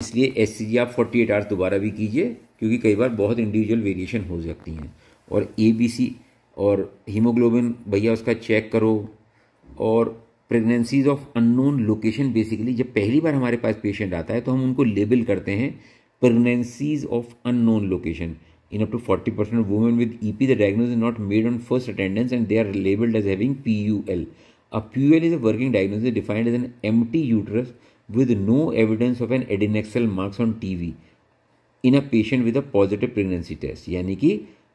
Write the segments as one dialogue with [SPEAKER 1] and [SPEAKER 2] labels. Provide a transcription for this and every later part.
[SPEAKER 1] इसलिए एचसीजी आप 48 आवर्स दोबारा भी कीजिए, क्योंकि कई बार बहुत इंडिविजुअल वेरिएशन हो सकती हैं। और एबीसी और हीमोग्लोबिन भैया उसका चेक करो। और pregnancies of unknown location, basically जब पहली बार हमारे पास पेशेंट आता है तो हम उनको लेबल करते हैं pregnancies of unknown location. In up to 40% of women with EP, the diagnosis is not made on first attendance and they are labeled as having PUL. A PUL is a working diagnosis defined as an empty uterus with no evidence of an adnexal marks on TV in a patient with a positive pregnancy test. यानी कि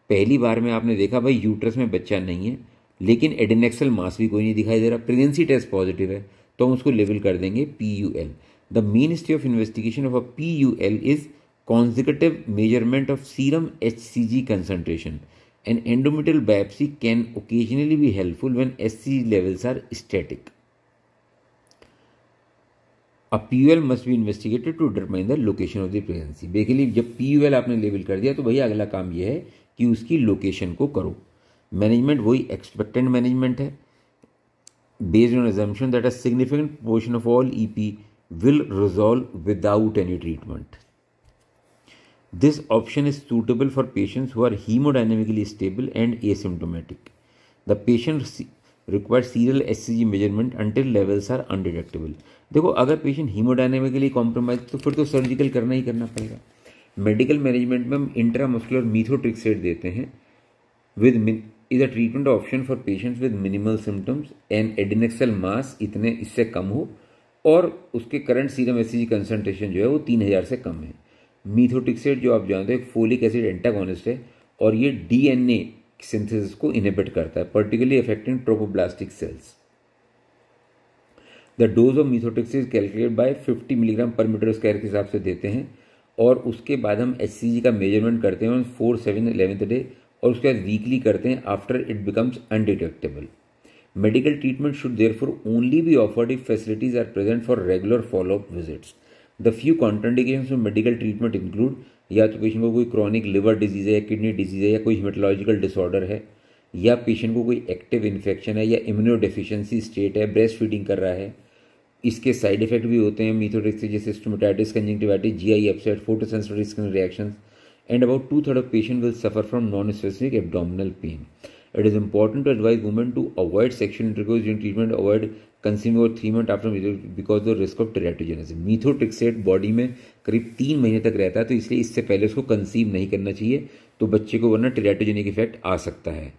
[SPEAKER 1] पहली बार में आपने देखा भाई uterus में बच्चा नहीं है, लेकिन एडिनेक्सल मास भी कोई नहीं दिखाई दे रहा, प्रेगनेंसी टेस्ट पॉजिटिव है, तो हम उसको लेबल कर देंगे PUL. The main stage of investigation of a PUL is consecutive measurement of serum HCG concentration. An endometrial biopsy can occasionally be helpful when HCG levels are static. A PUL must be investigated to determine the location of the pregnancy. Basically जब PUL आपने label कर दिया तो भैया अगला काम यह है कि उसकी लोकेशन को करो। मैनेजमेंट वही एक्सपेक्टेंट मैनेजमेंट है, based on assumption that a significant portion of all EP will resolve without any treatment. This option is suitable for patients who are hemodynamically stable and asymptomatic. The patient requires serial HCG measurement until levels are undetectable. देखो अगर patient haemodynamically compromise तो फिर तो surgical करना ही करना पड़ेगा। Medical management में हम इंट्रामस्कुलर मीथोट्रिक्सेट देते हैं with is a treatment option for patients with minimal symptoms and adnexal mass इतने इससे कम हो और उसके करंट सीरम एचसीजी कंसंट्रेशन जो है वो 3000 से कम है। मीथोट्रिक्सेट जो आप जानते हैं फोलिक एसिड एंटागोनिस्ट है और ये डीएनए सिंथेसिस को इनहिबिट करता है, particularly affecting trophoblastic cells. The dose of methotrexate calculate by 50 milligram per metre square के हिसाब से देते हैं और उसके बाद हम एचसीजी का मेजरमेंट करते हैं 4, 7, 11th डे और उसके बाद वीकली करते हैं after it becomes undetectable. Medical treatment should therefore only be offered if facilities are present for regular follow up visits. The few contraindications of medical treatment include या तो पेशेंट को कोई क्रॉनिक लिवर डिजीज है या kidney disease है या कोई haematological disorder है या पेशेंट को कोई एक्टिव इन्फेक्शन है या इम्यूनोडेफिशिएंसी स्टेट है, ब्रेस्ट फीडिंग कर रहा है। इसके साइड इफेक्ट भी होते हैं मीथोट्रिक्सेट जैसे stomatitis, conjunctivitis, GI upset, photosensitive skin reactions and about 2/3 of patients will suffer from non-specific abdominal pain. It is important to advise women to avoid sexual intercourse during treatment, avoid conceiving over 3 months after because of the risk of teratogenesis. Methotrexate body में करीब 3 महीने तक रहता है, तो इसलिए इससे पहले उसको कंसीव नहीं करना चाहिए, तो बच्चे को वरना टेराटोजेनिक इफेक्ट आ सकता है।